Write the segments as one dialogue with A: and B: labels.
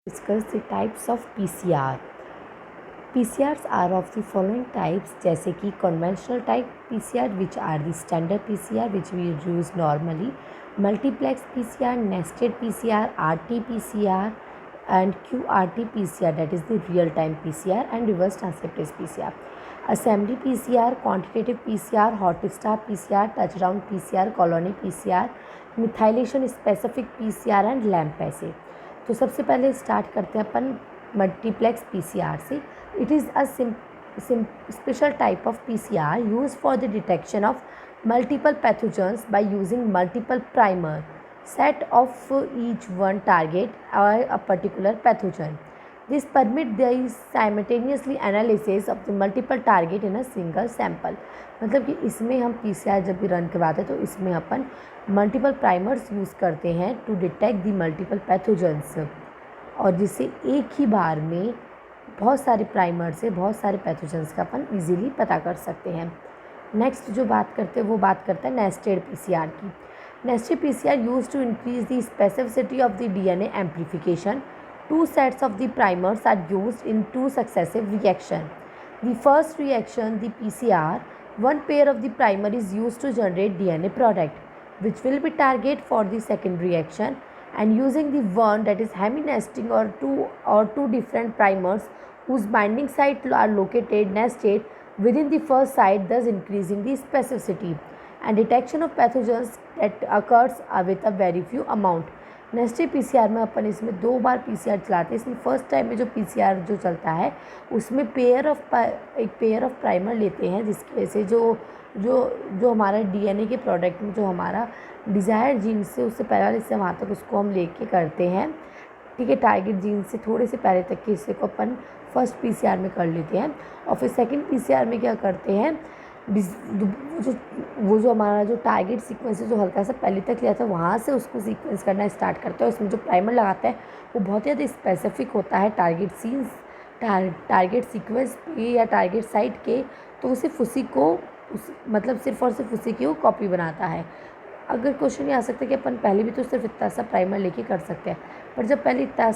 A: Discuss the types of PCR. PCRs are of the following types जैसे कि conventional type PCR which are the standard PCR which we use normally, multiplex PCR, nested PCR, RT-PCR and QRT-PCR that is the real-time PCR and reverse transcriptase PCR. Assembly PCR, quantitative PCR, hot star PCR, touchdown PCR, colony PCR, methylation specific PCR and LAMP assay. तो सबसे पहले start करते हैं अपन multiplex PCR से. It is a special type of PCR use for the detection of multiple pathogens by using multiple primer set of each one target or a particular pathogen. This permit the simultaneously analysis of the multiple target in a single sample. मतलब कि इसमें हम PCR जब भी run करवाते हैं तो इसमें अपन मल्टीपल प्राइमर्स यूज़ करते हैं to detect the multiple pathogens और जिससे एक ही बार में बहुत सारे प्राइमर से बहुत सारे पैथोजेंस का अपन इजीली पता कर सकते हैं. नेक्स्ट जो बात करते हैं वो बात करता है नेस्टेड PCR की. Nested PCR used to increase the specificity of the DNA amplification. Two sets of the primers are used in two successive reactions. The first reaction, the PCR, one pair of the primer is used to generate DNA product, which will be target for the second reaction. And using the one that is hemi-nesting or two different primers whose binding sites are located nested within the first site, thus increasing the specificity and detection of pathogens that occurs with a very few amount. Nested PCR में अपन इसमें 2 बार PCR चलाते हैं. इसमें first time में जो PCR जो चलता है उसमें एक पेयर ऑफ प्राइमर लेते हैं जिसकी वजह से जो हमारा डीएनए के प्रोडक्ट में जो हमारा डिज़ायर्ड जीन से उससे पहले से वहाँ तक उसको हम लेके करते हैं. ठीक है, टारगेट जीन से थोड़े से पहले तक के हिस्से को अपन फर्स्ट पीसीआर में कर लेते हैं और फिर सेकेंड पीसीआर में क्या करते हैं वो जो हमारा जो टारगेट सीक्वेंस है जो हल्का सा पहले तक लिया था वहाँ से उसको सीक्वेंस करना स्टार्ट करते हैं. उसमें जो प्राइमर लगाता है वो बहुत ही ज़्यादा स्पेसिफिक होता है टारगेट सीक्वेंस पे या टारगेट साइट के. तो वो सिर्फ उसी को सिर्फ और सिर्फ उसी की वो कॉपी बनाता है. अगर क्वेश्चन ये आ सकता है कि अपन पहले भी तो सिर्फ इतना सा प्राइमर लेके कर सकते हैं, पर जब पहले इतना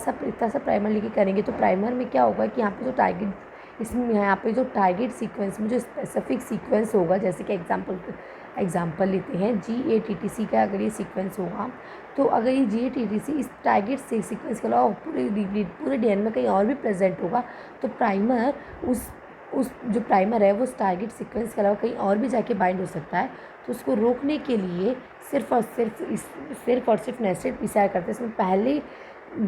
A: सा प्राइमर लेके करेंगे तो प्राइमर में क्या होगा कि यहाँ पे जो टारगेट इसमें यहाँ पे जो टारगेट सीक्वेंस में जो स्पेसिफिक सीक्वेंस होगा जैसे कि एग्जांपल लेते हैं GATTC का. अगर ये सीक्वेंस होगा तो अगर ये GATTC इस टारगेट से सीक्वेंस के अलावा पूरे DNA में कहीं और भी प्रेजेंट होगा तो प्राइमर उस जो प्राइमर है वो उस टारगेट सीक्वेंस के अलावा कहीं और भी जाके बाइंड हो सकता है. तो उसको रोकने के लिए सिर्फ और सिर्फ नेस्टेड पीसीआर करते हैं. इसमें पहले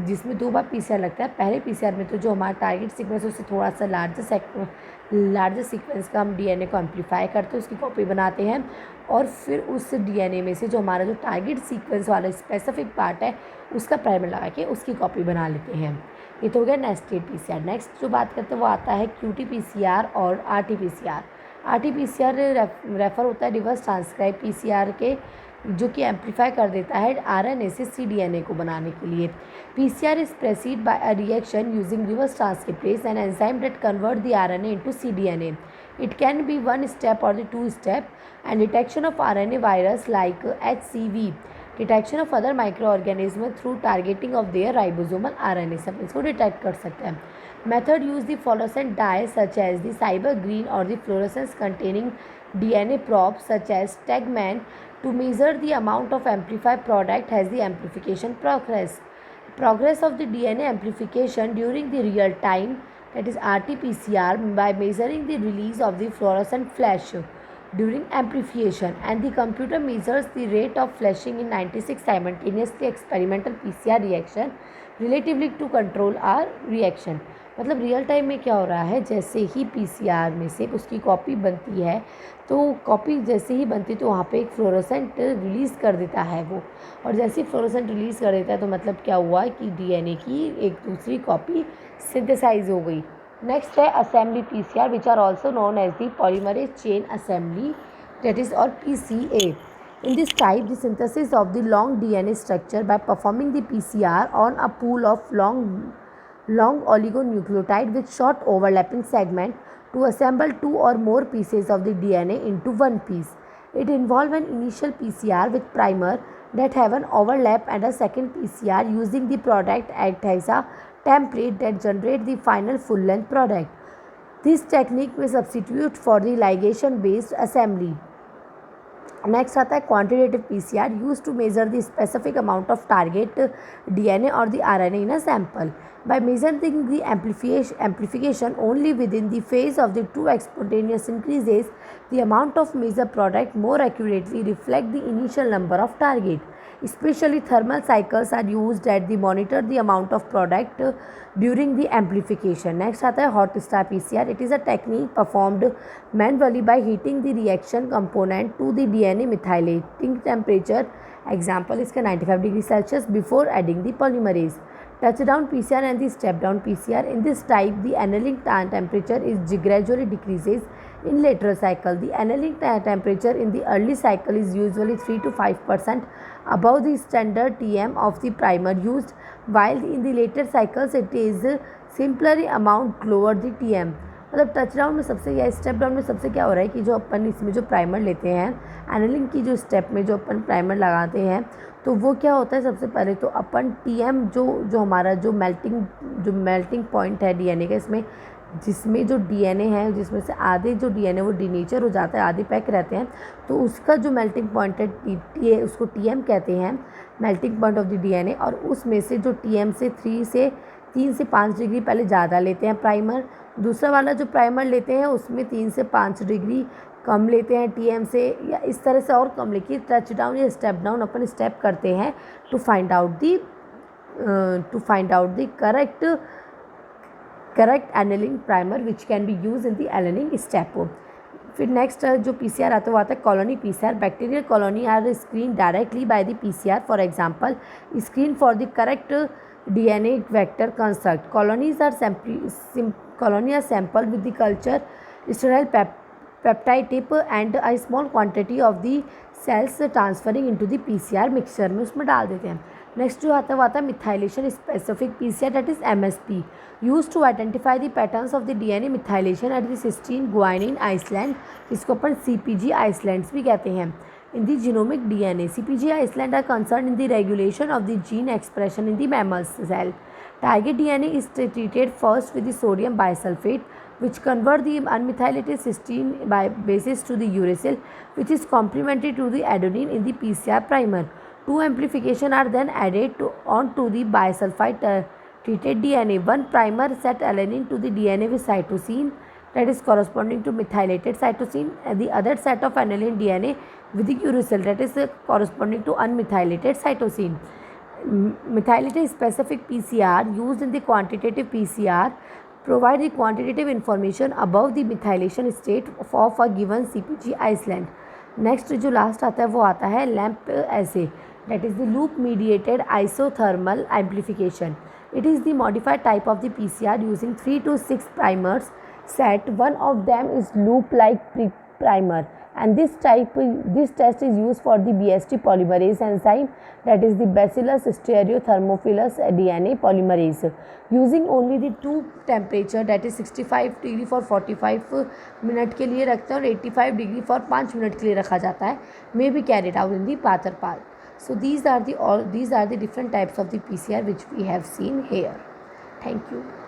A: जिसमें 2 बार पीसीआर लगता है. पहले पीसीआर में तो जो हमारा टारगेट सीक्वेंस है उससे थोड़ा सा लार्जर सीक्वेंस का हम डीएनए को एम्पलीफाई करते हैं, उसकी कॉपी बनाते हैं और फिर उस डीएनए में से जो हमारा जो टारगेट सीक्वेंस वाला स्पेसिफिक पार्ट है उसका प्राइमर लगा के उसकी कॉपी बना लेते हैं. ये तो हो गया नेस्टेड पीसीआर. नेक्स्ट जो बात करते हैं वो आता है QT-PCR और RT-PCR. RT-PCR रेफ़र होता है रिवर्स ट्रांसक्राइब पीसीआर के जो कि एम्पलीफाई कर देता है RNA से cDNA को बनाने के लिए. PCR is preceded by a reaction using reverse transcriptase, an enzyme that convert the RNA into cDNA. It can be 1 step or the 2 step, and detection of RNA virus like HCV, detection of other microorganisms through targeting of their ribosomal RNA. सब इसको detect कर सकते हैं. Method use the fluorescent dyes such as the cyber green or the fluorescence containing DNA probes such as Stegman to measure the amount of amplified product has the amplification progress of the DNA amplification during the real time, that is RT-PCR, by measuring the release of the fluorescent flash during amplification, and the computer measures the rate of flashing in 96 simultaneously experimental PCR reaction relatively to control our reaction. मतलब real time में क्या हो रहा है, जैसे ही PCR में से उसकी कॉपी बनती है तो कॉपी जैसे ही बनती है तो वहाँ पे एक फ्लोरोसेंट रिलीज़ कर देता है वो, और जैसे ही फ्लोरोसेंट रिलीज़ कर देता है तो मतलब क्या हुआ कि डीएनए की एक दूसरी कॉपी सिंथेसाइज हो गई. नेक्स्ट है assembly PCR which are also known as the polymerase chain assembly, that is or PCA. In this type, the synthesis of the long DNA structure by performing the PCR on a pool of long oligonucleotide with short overlapping segment to assemble 2 or more pieces of the DNA into one piece. It involves an initial PCR with primer that have an overlap and a second PCR using the product act as a template that generate the final full length product. This technique may substitute for the ligation based assembly. Next आता है quantitative PCR use to measure the specific amount of target DNA और the RNA in a sample by measuring the amplification only within the phase of the two spontaneous increases, the amount of measured product more accurately reflect the initial number of target. Especially thermal cycles are used at the monitor the amount of product during the amplification. Next आता है hot star PCR. It is a technique performed manually by heating the reaction component to the DNA methylating temperature. Example इसका 95 degree Celsius before adding the polymerase. Touchdown PCR and the step-down PCR. In this type, the annealing temperature is gradually decreases in later cycle. The annealing temperature in the early cycle is usually 3 to 5% above the standard TM of the primer used, while in the later cycles it is simpler amount lower the TM. मतलब touch down में सबसे या step down में सबसे क्या हो रहा है कि जो अपन इसमें जो प्राइमर लेते हैं एनालिंग की जो स्टेप में जो अपन प्राइमर लगाते हैं तो वो क्या होता है सबसे पहले तो अपन टीएम जो हमारा जो मेल्टिंग पॉइंट है डीएनए का इसमें जिसमें जो डीएनए है जिसमें से आधे जो डीएनए वो डीनेचर हो जाता है आधे पैक रहते हैं तो उसका जो मेल्टिंग पॉइंट है उसको टीएम कहते हैं melting point of the DNA और उसमें से जो टीएम से 3 से 5 डिग्री पहले ज़्यादा लेते हैं प्राइमर दूसरा वाला जो प्राइमर लेते हैं उसमें 3 से 5 डिग्री कम लेते हैं टीएम से या इस तरह से और कम लेके टच डाउन या स्टेप डाउन अपन स्टेप करते हैं to find out the correct annealing primer which can be use in the annealing step. फिर नेक्स्ट जो पीसीआर आता है वो आता है colony PCR. Bacterial colony are screen directly by the PCR. For example screen for the correct DNA vector construct. Colonies are sampled with the culture sterile peptide tip and a small quantity of the cells transferring into the PCR mixture में उसमें डाल देते हैं. Next जो आता है वो आता है methylation specific PCR that is MSP use to identify the patterns of the DNA methylation at the cytosine guanine island. इसको अपन CpG आइसलैंड्स भी कहते हैं. In the genomic DNA, CpG islands are concerned in the regulation of the gene expression in the mammal cell. Target DNA is treated first with the sodium bisulfate, which convert the unmethylated cysteine bases to the uracil, which is complementary to the adenine in the PCR primer. Two amplification are then added onto the bisulfite treated DNA. One primer set alanine to the DNA with cytosine that is corresponding to methylated cytosine and the other set of aniline DNA with the uracil that is corresponding to unmethylated cytosine. Methylated specific PCR used in the quantitative PCR provide the quantitative information above the methylation state of a given CpG island. Next जो last आता है वो आता है LAMP assay that is the loop mediated isothermal amplification. It is the modified type of the PCR using 3 to 6 primers set. One of them is loop like primer and this test is used for the BST polymerase enzyme that is the Bacillus stereothermophilus DNA polymerase. Using only the two temperature that is 65 degree for 45 minute के लिए रखते हैं और 85 degree for 5 minute के लिए रखा जाता है. may be carried out in the Pather path. So these are the different types of the PCR which we have seen here. Thank you.